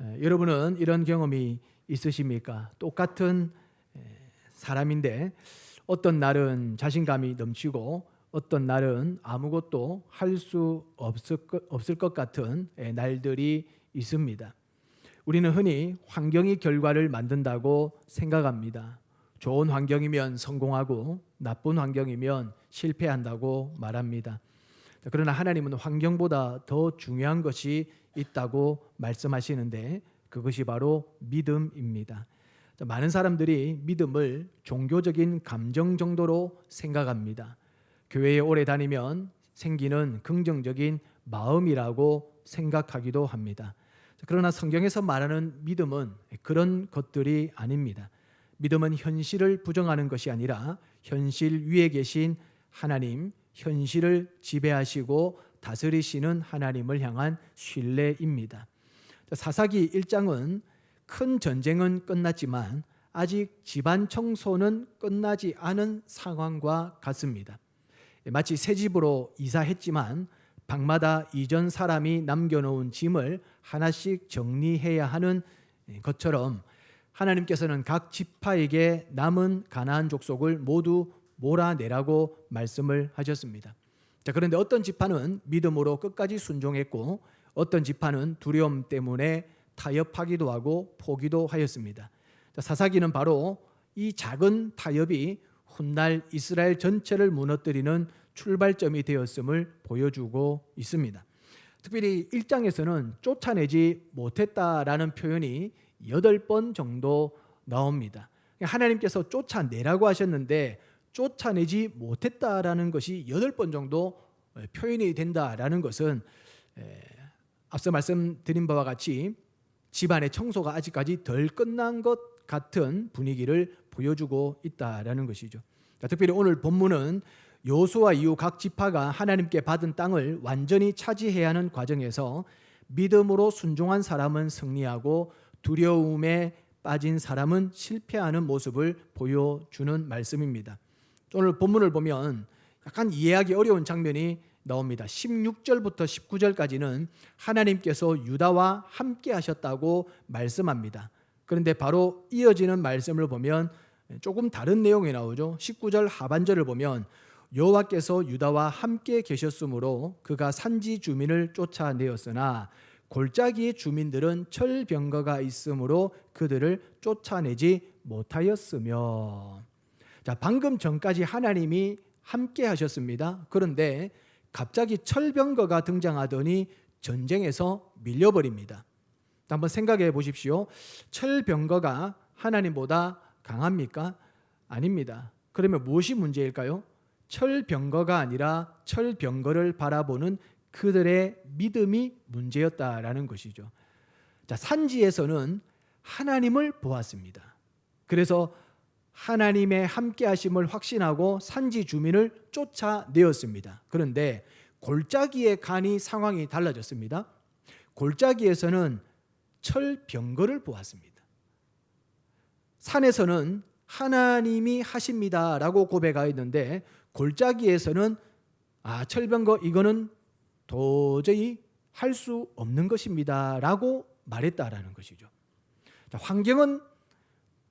여러분은 이런 경험이 있으십니까? 똑같은 사람인데 어떤 날은 자신감이 넘치고 어떤 날은 아무것도 할 수 없을 것 같은 날들이 있습니다. 우리는 흔히 환경이 결과를 만든다고 생각합니다. 좋은 환경이면 성공하고 나쁜 환경이면 실패한다고 말합니다. 그러나 하나님은 환경보다 더 중요한 것이 있다고 말씀하시는데 그것이 바로 믿음입니다. 많은 사람들이 믿음을 종교적인 감정 정도로 생각합니다. 교회에 오래 다니면 생기는 긍정적인 마음이라고 생각하기도 합니다. 그러나 성경에서 말하는 믿음은 그런 것들이 아닙니다. 믿음은 현실을 부정하는 것이 아니라 현실 위에 계신 하나님, 현실을 지배하시고 다스리시는 하나님을 향한 신뢰입니다. 사사기 1장은 큰 전쟁은 끝났지만 아직 집안 청소는 끝나지 않은 상황과 같습니다. 마치 새 집으로 이사했지만 방마다 이전 사람이 남겨놓은 짐을 하나씩 정리해야 하는 것처럼 하나님께서는 각 지파에게 남은 가나안 족속을 모두 몰아내라고 말씀을 하셨습니다. 그런데 어떤 지파는 믿음으로 끝까지 순종했고 어떤 지파는 두려움 때문에 타협하기도 하고 포기도 하였습니다. 사사기는 바로 이 작은 타협이 훗날 이스라엘 전체를 무너뜨리는 출발점이 되었음을 보여주고 있습니다. 특별히 1장에서는 쫓아내지 못했다라는 표현이 8번 정도 나옵니다. 하나님께서 쫓아내라고 하셨는데 쫓아내지 못했다라는 것이 8번 정도 표현이 된다라는 것은 앞서 말씀드린 바와 같이 집안의 청소가 아직까지 덜 끝난 것 같은 분위기를 보여주고 있다라는 것이죠. 특별히 오늘 본문은 여호수아 이후 각 지파가 하나님께 받은 땅을 완전히 차지해야 하는 과정에서 믿음으로 순종한 사람은 승리하고 두려움에 빠진 사람은 실패하는 모습을 보여주는 말씀입니다. 오늘 본문을 보면 약간 이해하기 어려운 장면이 나옵니다. 16절부터 19절까지는 하나님께서 유다와 함께 하셨다고 말씀합니다. 그런데 바로 이어지는 말씀을 보면 조금 다른 내용이 나오죠. 19절 하반절을 보면 여호와께서 유다와 함께 계셨으므로 그가 산지 주민을 쫓아내었으나 골짜기의 주민들은 철병거가 있으므로 그들을 쫓아내지 못하였으며. 자, 방금 전까지 하나님이 함께 하셨습니다. 그런데 갑자기 철병거가 등장하더니 전쟁에서 밀려버립니다. 한번 생각해 보십시오. 철병거가 하나님보다 강합니까? 아닙니다. 그러면 무엇이 문제일까요? 철병거가 아니라 철병거를 바라보는 그들의 믿음이 문제였다라는 것이죠. 자, 산지에서는 하나님을 보았습니다. 그래서 하나님의 함께하심을 확신하고 산지 주민을 쫓아내었습니다. 그런데 골짜기에 가니 상황이 달라졌습니다. 골짜기에서는 철병거를 보았습니다. 산에서는 하나님이 하십니다라고 고백하였는데 골짜기에서는 철병거 이거는 도저히 할 수 없는 것입니다라고 말했다라는 것이죠. 자, 환경은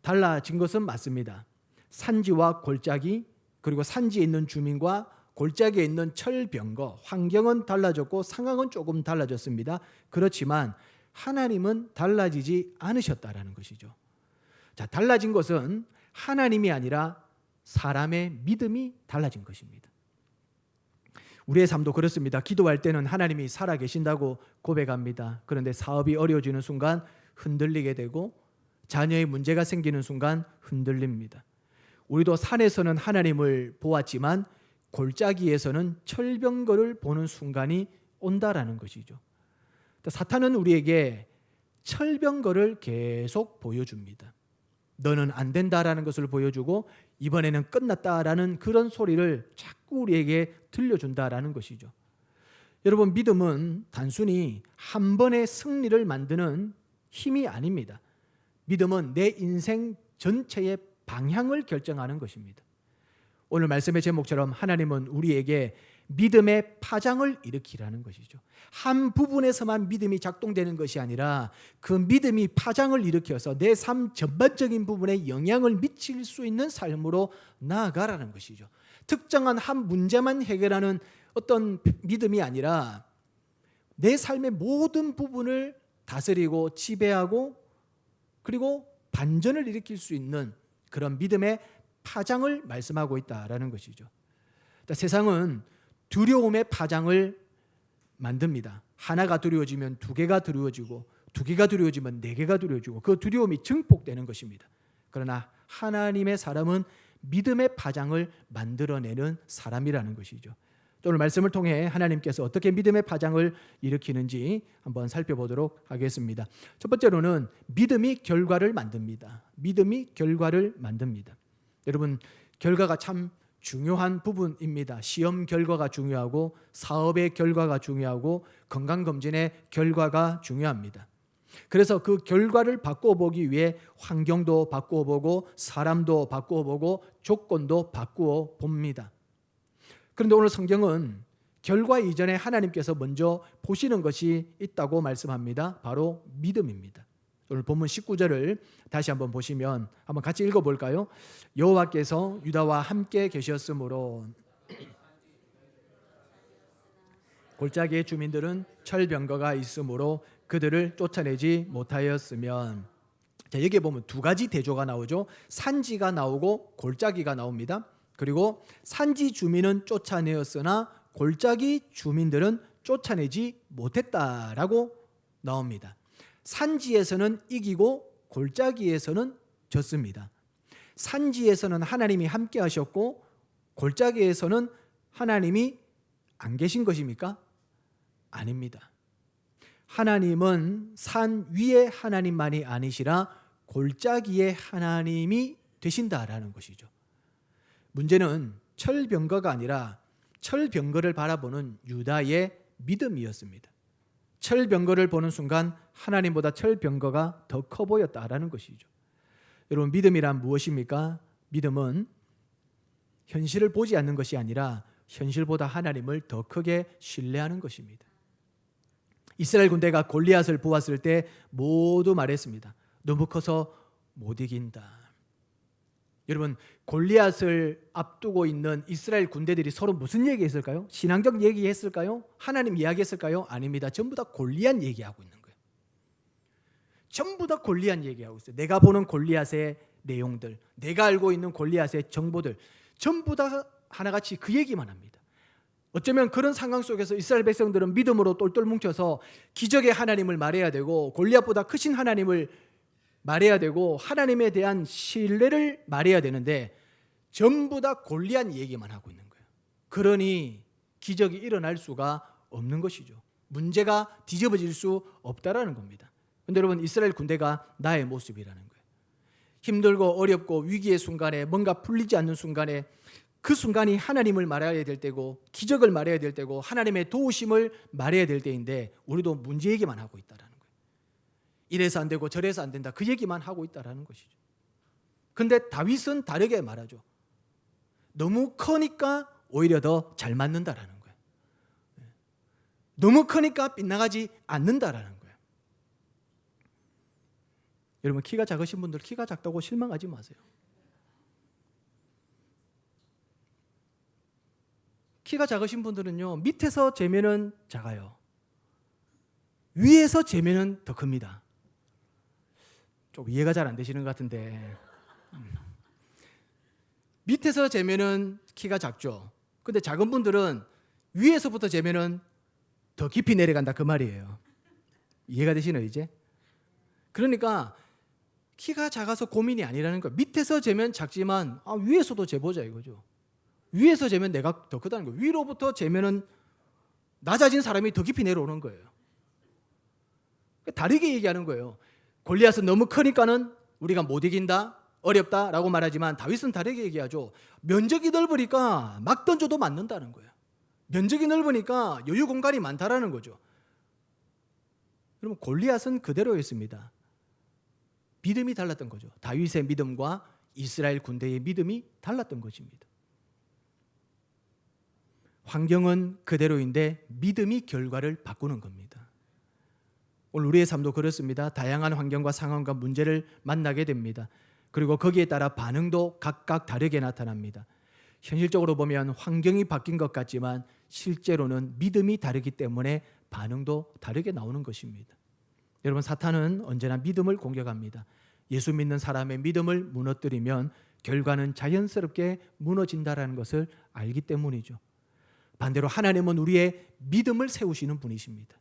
달라진 것은 맞습니다. 산지와 골짜기 그리고 산지에 있는 주민과 골짜기에 있는 철병거 환경은 달라졌고 상황은 조금 달라졌습니다. 그렇지만 하나님은 달라지지 않으셨다라는 것이죠. 자, 달라진 것은 하나님이 아니라 사람의 믿음이 달라진 것입니다. 우리의 삶도 그렇습니다. 기도할 때는 하나님이 살아계신다고 고백합니다. 그런데 사업이 어려워지는 순간 흔들리게 되고 자녀의 문제가 생기는 순간 흔들립니다. 우리도 산에서는 하나님을 보았지만 골짜기에서는 철병거를 보는 순간이 온다라는 것이죠. 사탄은 우리에게 철병거를 계속 보여줍니다. 너는 안 된다라는 것을 보여주고 이번에는 끝났다라는 그런 소리를 자꾸 우리에게 들려준다라는 것이죠. 여러분, 믿음은 단순히 한 번의 승리를 만드는 힘이 아닙니다. 믿음은 내 인생 전체의 방향을 결정하는 것입니다. 오늘 말씀의 제목처럼 하나님은 우리에게 믿음의 파장을 일으키라는 것이죠. 한 부분에서만 믿음이 작동되는 것이 아니라 그 믿음이 파장을 일으켜서 내 삶 전반적인 부분에 영향을 미칠 수 있는 삶으로 나아가라는 것이죠. 특정한 한 문제만 해결하는 어떤 믿음이 아니라 내 삶의 모든 부분을 다스리고 지배하고 그리고 반전을 일으킬 수 있는 그런 믿음의 파장을 말씀하고 있다라는 것이죠. 세상은 두려움의 파장을 만듭니다. 하나가 두려워지면 두 개가 두려워지고 두 개가 두려워지면 네 개가 두려워지고 그 두려움이 증폭되는 것입니다. 그러나 하나님의 사람은 믿음의 파장을 만들어내는 사람이라는 것이죠. 오늘 말씀을 통해 하나님께서 어떻게 믿음의 파장을 일으키는지 한번 살펴보도록 하겠습니다. 첫 번째로는 믿음이 결과를 만듭니다. 믿음이 결과를 만듭니다. 여러분, 결과가 참 중요한 부분입니다. 시험 결과가 중요하고 사업의 결과가 중요하고 건강검진의 결과가 중요합니다. 그래서 그 결과를 바꿔보기 위해 환경도 바꿔보고 사람도 바꿔보고 조건도 바꾸어 봅니다. 그런데 오늘 성경은 결과 이전에 하나님께서 먼저 보시는 것이 있다고 말씀합니다. 바로 믿음입니다. 오늘 본문 19절을 다시 한번 보시면 한번 같이 읽어볼까요? 여호와께서 유다와 함께 계셨으므로 골짜기의 주민들은 철병거가 있으므로 그들을 쫓아내지 못하였으면. 자, 여기에 보면 두 가지 대조가 나오죠. 산지가 나오고 골짜기가 나옵니다. 그리고 산지 주민은 쫓아내었으나 골짜기 주민들은 쫓아내지 못했다라고 나옵니다. 산지에서는 이기고 골짜기에서는 졌습니다. 산지에서는 하나님이 함께 하셨고 골짜기에서는 하나님이 안 계신 것입니까? 아닙니다. 하나님은 산 위의 하나님만이 아니시라 골짜기의 하나님이 되신다라는 것이죠. 문제는 철병거가 아니라 철병거를 바라보는 유다의 믿음이었습니다. 철병거를 보는 순간 하나님보다 철병거가 더 커 보였다라는 것이죠. 여러분, 믿음이란 무엇입니까? 믿음은 현실을 보지 않는 것이 아니라 현실보다 하나님을 더 크게 신뢰하는 것입니다. 이스라엘 군대가 골리앗을 보았을 때 모두 말했습니다. 너무 커서 못 이긴다. 여러분, 골리앗을 앞두고 있는 이스라엘 군대들이 서로 무슨 얘기했을까요? 신앙적 얘기했을까요? 하나님 이야기했을까요? 아닙니다. 전부 다 골리앗 얘기하고 있는 거예요. 전부 다 골리앗 얘기하고 있어요. 내가 보는 골리앗의 내용들, 내가 알고 있는 골리앗의 정보들 전부 다 하나같이 그 얘기만 합니다. 어쩌면 그런 상황 속에서 이스라엘 백성들은 믿음으로 똘똘 뭉쳐서 기적의 하나님을 말해야 되고 골리앗보다 크신 하나님을 말해야 되고 하나님에 대한 신뢰를 말해야 되는데 전부 다 골리앗 얘기만 하고 있는 거예요. 그러니 기적이 일어날 수가 없는 것이죠. 문제가 뒤집어질 수 없다라는 겁니다. 그런데 여러분, 이스라엘 군대가 나의 모습이라는 거예요. 힘들고 어렵고 위기의 순간에 뭔가 풀리지 않는 순간에 그 순간이 하나님을 말해야 될 때고 기적을 말해야 될 때고 하나님의 도우심을 말해야 될 때인데 우리도 문제 얘기만 하고 있다라는 거예요. 이래서 안 되고 저래서 안 된다 그 얘기만 하고 있다라는 것이죠. 그런데 다윗은 다르게 말하죠. 너무 크니까 오히려 더 잘 맞는다라는 거예요. 너무 크니까 빗나가지 않는다라는 거예요. 여러분, 키가 작으신 분들 키가 작다고 실망하지 마세요. 키가 작으신 분들은요, 밑에서 재면은 작아요. 위에서 재면은 더 큽니다. 좀 이해가 잘 안 되시는 것 같은데 밑에서 재면은 키가 작죠. 근데 작은 분들은 위에서부터 재면은 더 깊이 내려간다 그 말이에요. 이해가 되시나요 이제? 그러니까 키가 작아서 고민이 아니라는 거예요. 밑에서 재면 작지만 위에서도 재보자 이거죠. 위에서 재면 내가 더 크다는 거예요. 위로부터 재면은 낮아진 사람이 더 깊이 내려오는 거예요. 다르게 얘기하는 거예요. 골리앗은 너무 크니까는 우리가 못 이긴다, 어렵다라고 말하지만 다윗은 다르게 얘기하죠. 면적이 넓으니까 막 던져도 맞는다는 거예요. 면적이 넓으니까 여유 공간이 많다라는 거죠. 여러분, 골리앗은 그대로였습니다. 믿음이 달랐던 거죠. 다윗의 믿음과 이스라엘 군대의 믿음이 달랐던 것입니다. 환경은 그대로인데 믿음이 결과를 바꾸는 겁니다. 오늘 우리의 삶도 그렇습니다. 다양한 환경과 상황과 문제를 만나게 됩니다. 그리고 거기에 따라 반응도 각각 다르게 나타납니다. 현실적으로 보면 환경이 바뀐 것 같지만 실제로는 믿음이 다르기 때문에 반응도 다르게 나오는 것입니다. 여러분, 사탄은 언제나 믿음을 공격합니다. 예수 믿는 사람의 믿음을 무너뜨리면 결과는 자연스럽게 무너진다는 것을 알기 때문이죠. 반대로 하나님은 우리의 믿음을 세우시는 분이십니다.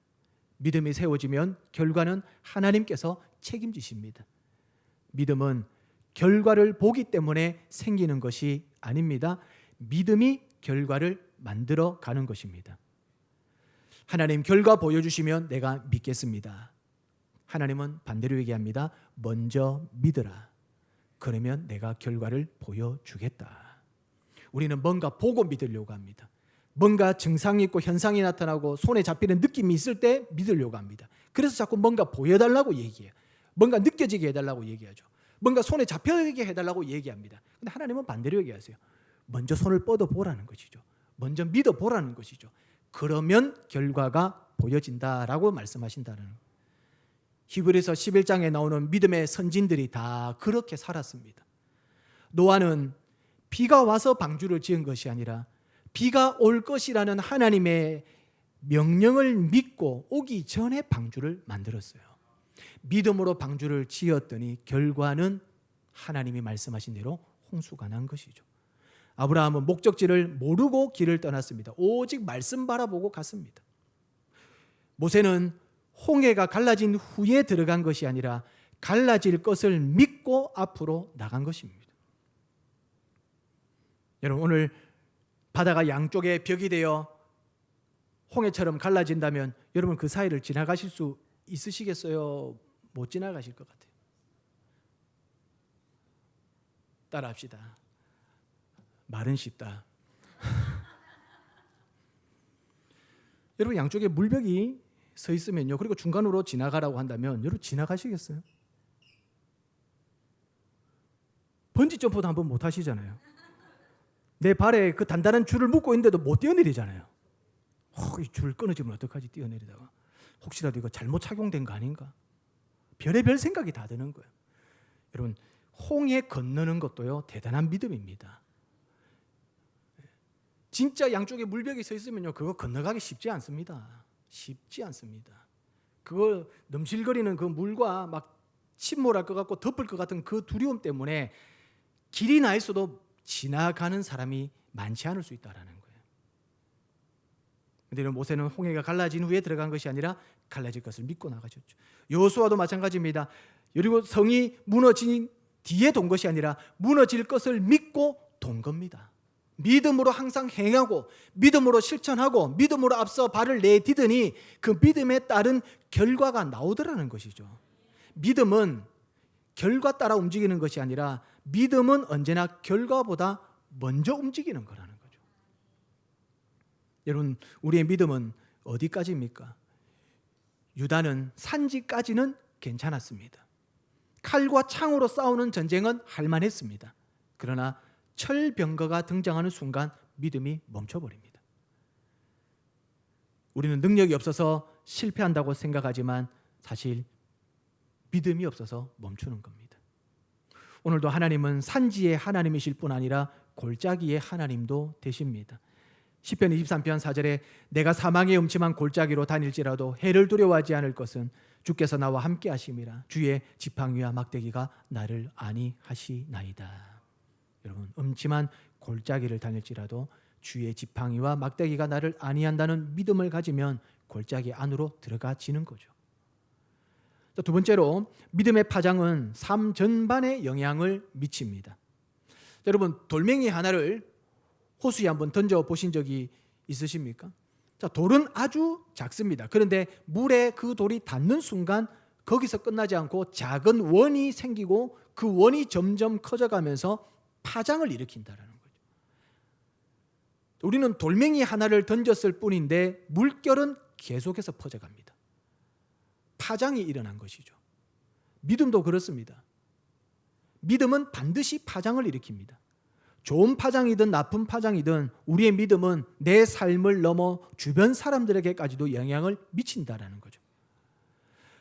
믿음이 세워지면 결과는 하나님께서 책임지십니다. 믿음은 결과를 보기 때문에 생기는 것이 아닙니다. 믿음이 결과를 만들어 가는 것입니다. 하나님 결과 보여주시면 내가 믿겠습니다. 하나님은 반대로 얘기합니다. 먼저 믿으라. 그러면 내가 결과를 보여주겠다. 우리는 뭔가 보고 믿으려고 합니다. 뭔가 증상이 있고 현상이 나타나고 손에 잡히는 느낌이 있을 때 믿으려고 합니다. 그래서 자꾸 뭔가 보여달라고 얘기해요. 뭔가 느껴지게 해달라고 얘기하죠. 뭔가 손에 잡히게 해달라고 얘기합니다. 근데 하나님은 반대로 얘기하세요. 먼저 손을 뻗어보라는 것이죠. 먼저 믿어보라는 것이죠. 그러면 결과가 보여진다라고 말씀하신다는 거예요. 히브리서 11장에 나오는 믿음의 선진들이 다 그렇게 살았습니다. 노아는 비가 와서 방주를 지은 것이 아니라 비가 올 것이라는 하나님의 명령을 믿고 오기 전에 방주를 만들었어요. 믿음으로 방주를 지었더니 결과는 하나님이 말씀하신 대로 홍수가 난 것이죠. 아브라함은 목적지를 모르고 길을 떠났습니다. 오직 말씀 바라보고 갔습니다. 모세는 홍해가 갈라진 후에 들어간 것이 아니라 갈라질 것을 믿고 앞으로 나간 것입니다. 여러분, 오늘 바다가 양쪽에 벽이 되어 홍해처럼 갈라진다면 여러분 그 사이를 지나가실 수 있으시겠어요? 못 지나가실 것 같아요. 따라합시다. 말은 쉽다. 여러분, 양쪽에 물벽이 서 있으면요, 그리고 중간으로 지나가라고 한다면 여러분 지나가시겠어요? 번지점프도 한번 못 하시잖아요. 내 발에 그 단단한 줄을 묶고 있는데도 못 뛰어내리잖아요. 이 줄 끊어지면 어떡하지? 뛰어내리다가 혹시라도 이거 잘못 착용된 거 아닌가? 별의별 생각이 다 드는 거예요. 여러분, 홍해 건너는 것도요 대단한 믿음입니다. 진짜 양쪽에 물벽이 서 있으면요 그거 건너가기 쉽지 않습니다. 쉽지 않습니다. 그거 넘실거리는 그 물과 막 침몰할 것 같고 덮을 것 같은 그 두려움 때문에 길이 나 있어도 지나가는 사람이 많지 않을 수 있다는 거예요. 그런데 모세는 홍해가 갈라진 후에 들어간 것이 아니라 갈라질 것을 믿고 나가셨죠. 여호수아도 마찬가지입니다. 그리고 성이 무너진 뒤에 돈 것이 아니라 무너질 것을 믿고 돈 겁니다. 믿음으로 항상 행하고 믿음으로 실천하고 믿음으로 앞서 발을 내디드니 그 믿음에 따른 결과가 나오더라는 것이죠. 믿음은 결과 따라 움직이는 것이 아니라 믿음은 언제나 결과보다 먼저 움직이는 거라는 거죠. 여러분, 우리의 믿음은 어디까지입니까? 유다는 산지까지는 괜찮았습니다. 칼과 창으로 싸우는 전쟁은 할만했습니다. 그러나 철병거가 등장하는 순간 믿음이 멈춰버립니다. 우리는 능력이 없어서 실패한다고 생각하지만 사실 믿음이 없어서 멈추는 겁니다. 오늘도 하나님은 산지의 하나님이실 뿐 아니라 골짜기의 하나님도 되십니다. 시편 23편 4절에 내가 사망의 음침한 골짜기로 다닐지라도 해를 두려워하지 않을 것은 주께서 나와 함께 하심이라. 주의 지팡이와 막대기가 나를 안위하시나이다. 여러분, 음침한 골짜기를 다닐지라도 주의 지팡이와 막대기가 나를 안위한다는 믿음을 가지면 골짜기 안으로 들어가지는 거죠. 두 번째로 믿음의 파장은 삶 전반에 영향을 미칩니다. 여러분, 돌멩이 하나를 호수에 한번 던져보신 적이 있으십니까? 돌은 아주 작습니다. 그런데 물에 그 돌이 닿는 순간 거기서 끝나지 않고 작은 원이 생기고 그 원이 점점 커져가면서 파장을 일으킨다는 거죠. 우리는 돌멩이 하나를 던졌을 뿐인데 물결은 계속해서 퍼져갑니다. 파장이 일어난 것이죠. 믿음도 그렇습니다. 믿음은 반드시 파장을 일으킵니다. 좋은 파장이든 나쁜 파장이든 우리의 믿음은 내 삶을 넘어 주변 사람들에게까지도 영향을 미친다라는 거죠.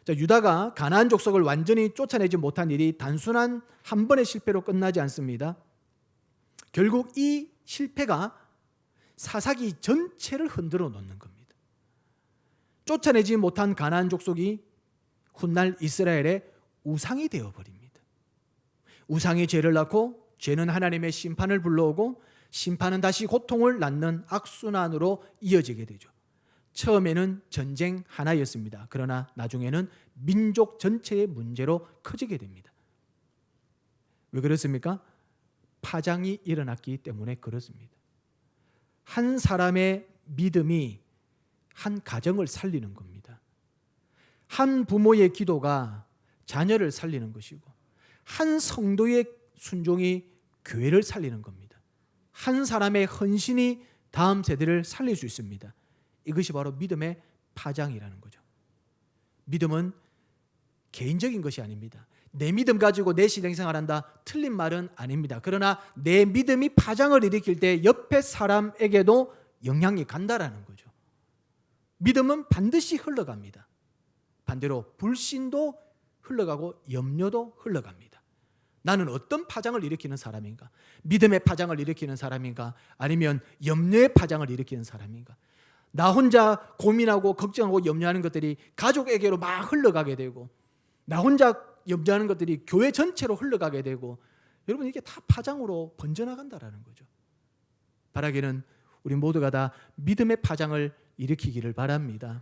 자, 유다가 가나안 족속을 완전히 쫓아내지 못한 일이 단순한 한 번의 실패로 끝나지 않습니다. 결국 이 실패가 사사기 전체를 흔들어 놓는 겁니다. 쫓아내지 못한 가나안 족속이 훗날 이스라엘의 우상이 되어버립니다. 우상이 죄를 낳고 죄는 하나님의 심판을 불러오고 심판은 다시 고통을 낳는 악순환으로 이어지게 되죠. 처음에는 전쟁 하나였습니다. 그러나 나중에는 민족 전체의 문제로 커지게 됩니다. 왜 그렇습니까? 파장이 일어났기 때문에 그렇습니다. 한 사람의 믿음이 한 가정을 살리는 겁니다. 한 부모의 기도가 자녀를 살리는 것이고 한 성도의 순종이 교회를 살리는 겁니다. 한 사람의 헌신이 다음 세대를 살릴 수 있습니다. 이것이 바로 믿음의 파장이라는 거죠. 믿음은 개인적인 것이 아닙니다. 내 믿음 가지고 내 신앙생활한다, 틀린 말은 아닙니다. 그러나 내 믿음이 파장을 일으킬 때 옆에 사람에게도 영향이 간다라는 거죠. 믿음은 반드시 흘러갑니다. 반대로 불신도 흘러가고 염려도 흘러갑니다. 나는 어떤 파장을 일으키는 사람인가? 믿음의 파장을 일으키는 사람인가? 아니면 염려의 파장을 일으키는 사람인가? 나 혼자 고민하고 걱정하고 염려하는 것들이 가족에게로 막 흘러가게 되고, 나 혼자 염려하는 것들이 교회 전체로 흘러가게 되고, 여러분 이게 다 파장으로 번져나간다라는 거죠. 바라기는 우리 모두가 다 믿음의 파장을 일으키기를 바랍니다.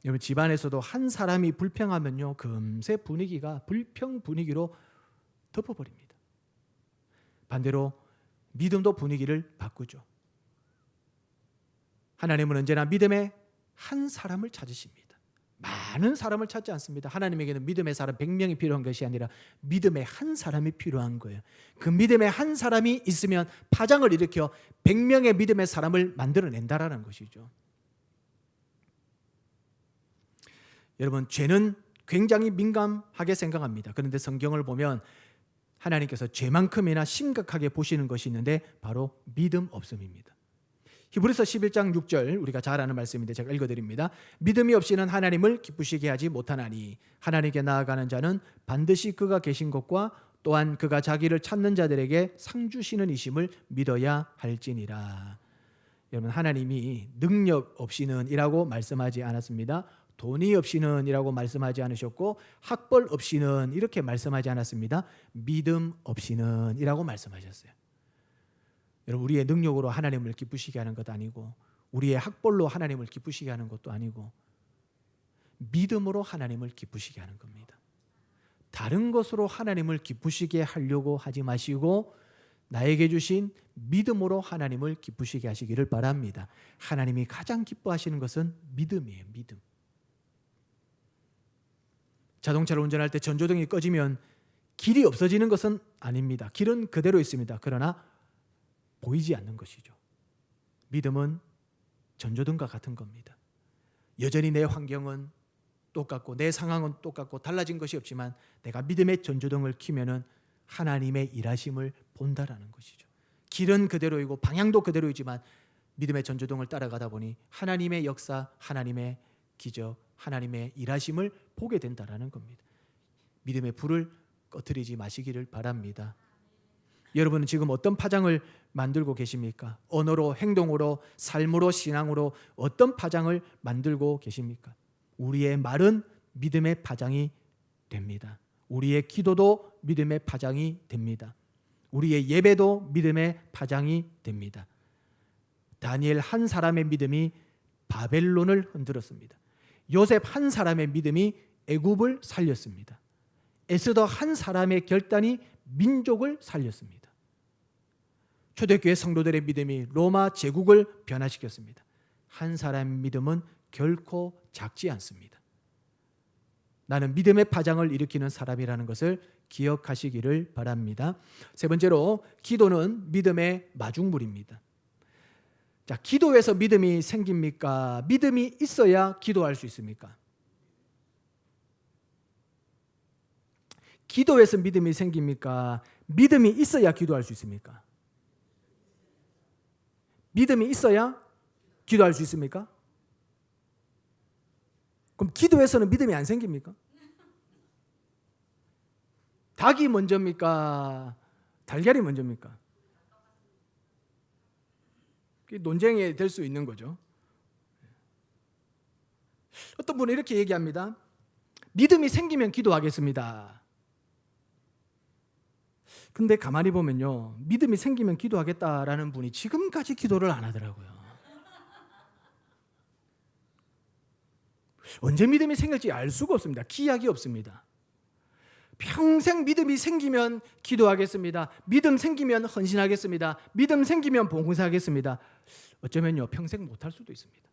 여러분 집안에서도 한 사람이 불평하면요 금세 분위기가 불평 분위기로 덮어버립니다. 반대로 믿음도 분위기를 바꾸죠. 하나님은 언제나 믿음의 한 사람을 찾으십니다. 많은 사람을 찾지 않습니다. 하나님에게는 믿음의 사람 100명이 필요한 것이 아니라 믿음의 한 사람이 필요한 거예요. 그 믿음의 한 사람이 있으면 파장을 일으켜 100명의 믿음의 사람을 만들어낸다라는 것이죠. 여러분 죄는 굉장히 민감하게 생각합니다. 그런데 성경을 보면 하나님께서 죄만큼이나 심각하게 보시는 것이 있는데 바로 믿음 없음입니다. 히브리서 11장 6절 우리가 잘 아는 말씀인데 제가 읽어드립니다. 믿음이 없이는 하나님을 기쁘시게 하지 못하나니 하나님께 나아가는 자는 반드시 그가 계신 것과 또한 그가 자기를 찾는 자들에게 상 주시는 이심을 믿어야 할지니라. 여러분 하나님이 능력 없이는 이라고 말씀하지 않았습니다. 돈이 없이는 이라고 말씀하지 않으셨고 학벌 없이는 이렇게 말씀하지 않았습니다. 믿음 없이는 이라고 말씀하셨어요. 여러분 우리의 능력으로 하나님을 기쁘시게 하는 것 아니고 우리의 학벌로 하나님을 기쁘시게 하는 것도 아니고 믿음으로 하나님을 기쁘시게 하는 겁니다. 다른 것으로 하나님을 기쁘시게 하려고 하지 마시고 나에게 주신 믿음으로 하나님을 기쁘시게 하시기를 바랍니다. 하나님이 가장 기뻐하시는 것은 믿음이에요. 믿음. 자동차를 운전할 때 전조등이 꺼지면 길이 없어지는 것은 아닙니다. 길은 그대로 있습니다. 그러나 보이지 않는 것이죠. 믿음은 전조등과 같은 겁니다. 여전히 내 환경은 똑같고 내 상황은 똑같고 달라진 것이 없지만 내가 믿음의 전조등을 켜면은 하나님의 일하심을 본다라는 것이죠. 길은 그대로이고 방향도 그대로이지만 믿음의 전조등을 따라가다 보니 하나님의 역사, 하나님의 기적, 하나님의 일하심을 보게 된다라는 겁니다. 믿음의 불을 꺼트리지 마시기를 바랍니다. 여러분은 지금 어떤 파장을 만들고 계십니까? 언어로, 행동으로, 삶으로, 신앙으로 어떤 파장을 만들고 계십니까? 우리의 말은 믿음의 파장이 됩니다. 우리의 기도도 믿음의 파장이 됩니다. 우리의 예배도 믿음의 파장이 됩니다. 다니엘 한 사람의 믿음이 바벨론을 흔들었습니다. 요셉 한 사람의 믿음이 애굽을 살렸습니다. 에스더 한 사람의 결단이 민족을 살렸습니다. 초대교회 성도들의 믿음이 로마 제국을 변화시켰습니다. 한 사람의 믿음은 결코 작지 않습니다. 나는 믿음의 파장을 일으키는 사람이라는 것을 기억하시기를 바랍니다. 세 번째로 기도는 믿음의 마중물입니다. 자, 기도에서 믿음이 생깁니까? 믿음이 있어야 기도할 수 있습니까? 기도에서 믿음이 생깁니까? 믿음이 있어야 기도할 수 있습니까? 믿음이 있어야 기도할 수 있습니까? 그럼 기도에서는 믿음이 안 생깁니까? 닭이 먼저입니까? 달걀이 먼저입니까? 논쟁이 될 수 있는 거죠. 어떤 분은 이렇게 얘기합니다. 믿음이 생기면 기도하겠습니다. 근데 가만히 보면요, 믿음이 생기면 기도하겠다라는 분이 지금까지 기도를 안 하더라고요. 언제 믿음이 생길지 알 수가 없습니다. 기약이 없습니다. 평생 믿음이 생기면 기도하겠습니다. 믿음 생기면 헌신하겠습니다. 믿음 생기면 봉사하겠습니다. 어쩌면요, 평생 못할 수도 있습니다.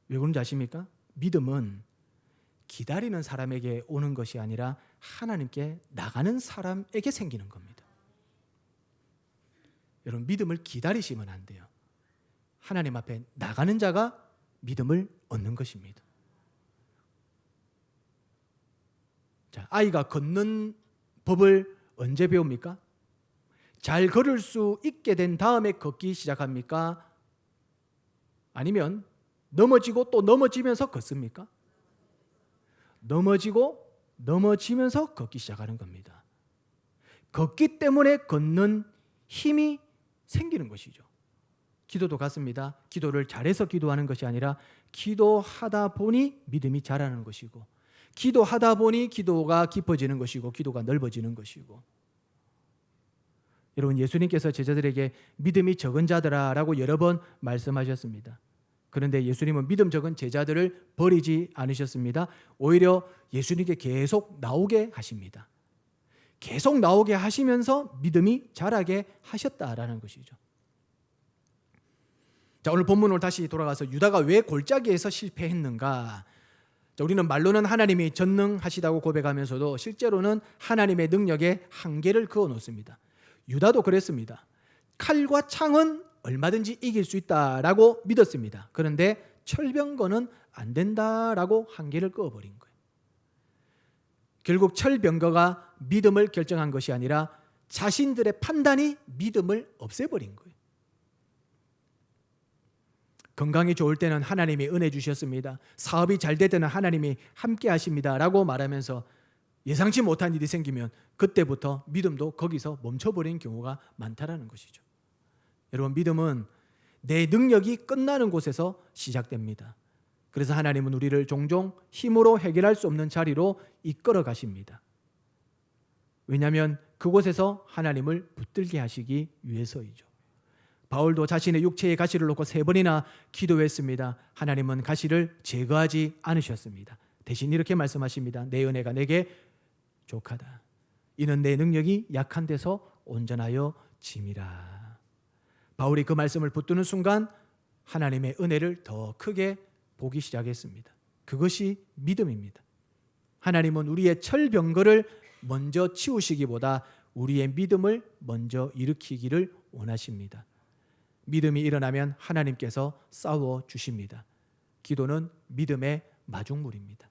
왜 그런지 아십니까? 믿음은 기다리는 사람에게 오는 것이 아니라 하나님께 나가는 사람에게 생기는 겁니다. 여러분, 믿음을 기다리시면 안 돼요. 하나님 앞에 나가는 자가 믿음을 얻는 것입니다. 자, 아이가 걷는 법을 언제 배웁니까? 잘 걸을 수 있게 된 다음에 걷기 시작합니까? 아니면 넘어지고 또 넘어지면서 걷습니까? 넘어지고 넘어지면서 걷기 시작하는 겁니다. 걷기 때문에 걷는 힘이 생기는 것이죠. 기도도 같습니다. 기도를 잘해서 기도하는 것이 아니라 기도하다 보니 믿음이 자라는 것이고, 기도하다 보니 기도가 깊어지는 것이고, 기도가 넓어지는 것이고. 여러분, 예수님께서 제자들에게 믿음이 적은 자들아라고 여러 번 말씀하셨습니다. 그런데 예수님은 믿음 적은 제자들을 버리지 않으셨습니다. 오히려 예수님께 계속 나오게 하십니다. 계속 나오게 하시면서 믿음이 자라게 하셨다라는 것이죠. 자, 오늘 본문으로 다시 돌아가서 유다가 왜 골짜기에서 실패했는가? 자, 우리는 말로는 하나님이 전능하시다고 고백하면서도 실제로는 하나님의 능력에 한계를 그어 놓습니다. 유다도 그랬습니다. 칼과 창은 얼마든지 이길 수 있다라고 믿었습니다. 그런데 철병거는 안 된다라고 한계를 그어버린 거예요. 결국 철병거가 믿음을 결정한 것이 아니라 자신들의 판단이 믿음을 없애버린 거예요. 건강이 좋을 때는 하나님이 은혜 주셨습니다. 사업이 잘 될 때는 하나님이 함께 하십니다 라고 말하면서 예상치 못한 일이 생기면 그때부터 믿음도 거기서 멈춰버린 경우가 많다라는 것이죠. 여러분, 믿음은 내 능력이 끝나는 곳에서 시작됩니다. 그래서 하나님은 우리를 종종 힘으로 해결할 수 없는 자리로 이끌어 가십니다. 왜냐하면 그곳에서 하나님을 붙들게 하시기 위해서이죠. 바울도 자신의 육체의 가시를 놓고 3번이나 기도했습니다. 하나님은 가시를 제거하지 않으셨습니다. 대신 이렇게 말씀하십니다. 내 은혜가 내게 족하다. 이는 내 능력이 약한 데서 온전하여 짐이라. 바울이 그 말씀을 붙드는 순간 하나님의 은혜를 더 크게 보기 시작했습니다. 그것이 믿음입니다. 하나님은 우리의 철병거를 먼저 치우시기보다 우리의 믿음을 먼저 일으키기를 원하십니다. 믿음이 일어나면 하나님께서 싸워 주십니다. 기도는 믿음의 마중물입니다.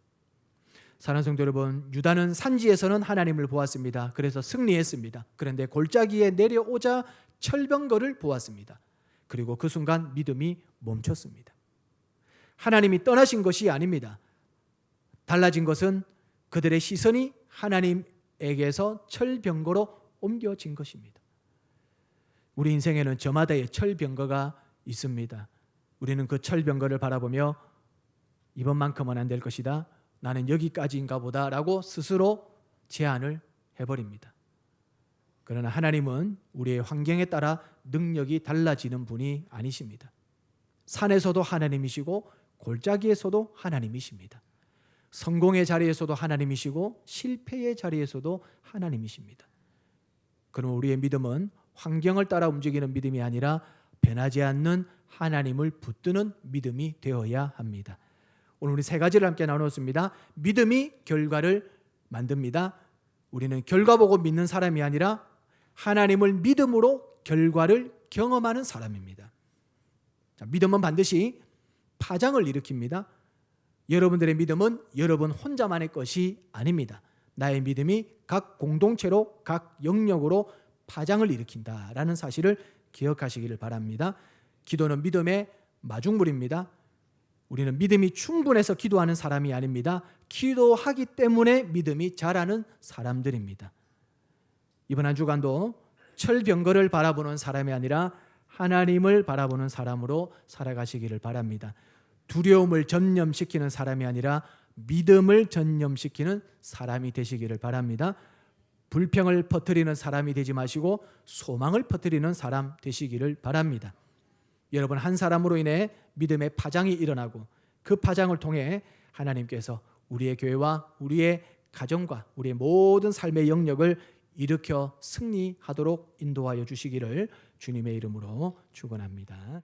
사랑하는 성도 여러분, 유다는 산지에서는 하나님을 보았습니다. 그래서 승리했습니다. 그런데 골짜기에 내려오자 철병거를 보았습니다. 그리고 그 순간 믿음이 멈췄습니다. 하나님이 떠나신 것이 아닙니다. 달라진 것은 그들의 시선이 하나님에게서 철병거로 옮겨진 것입니다. 우리 인생에는 저마다의 철병거가 있습니다. 우리는 그 철병거를 바라보며 이번만큼은 안 될 것이다. 나는 여기까지인가 보다 라고 스스로 제안을 해버립니다. 그러나 하나님은 우리의 환경에 따라 능력이 달라지는 분이 아니십니다. 산에서도 하나님이시고 골짜기에서도 하나님이십니다. 성공의 자리에서도 하나님이시고 실패의 자리에서도 하나님이십니다. 그럼 우리의 믿음은 환경을 따라 움직이는 믿음이 아니라 변하지 않는 하나님을 붙드는 믿음이 되어야 합니다. 오늘 우리 3가지를 함께 나눴습니다. 믿음이 결과를 만듭니다. 우리는 결과 보고 믿는 사람이 아니라 하나님을 믿음으로 결과를 경험하는 사람입니다. 자, 믿음은 반드시 파장을 일으킵니다. 여러분들의 믿음은 여러분 혼자만의 것이 아닙니다. 나의 믿음이 각 공동체로 각 영역으로 파장을 일으킨다라는 사실을 기억하시기를 바랍니다. 기도는 믿음의 마중물입니다. 우리는 믿음이 충분해서 기도하는 사람이 아닙니다. 기도하기 때문에 믿음이 자라는 사람들입니다. 이번 한 주간도 철병거를 바라보는 사람이 아니라 하나님을 바라보는 사람으로 살아가시기를 바랍니다. 두려움을 전념시키는 사람이 아니라 믿음을 전념시키는 사람이 되시기를 바랍니다. 불평을 퍼뜨리는 사람이 되지 마시고 소망을 퍼뜨리는 사람 되시기를 바랍니다. 여러분, 한 사람으로 인해 믿음의 파장이 일어나고 그 파장을 통해 하나님께서 우리의 교회와 우리의 가정과 우리의 모든 삶의 영역을 일으켜 승리하도록 인도하여 주시기를 주님의 이름으로 축원합니다.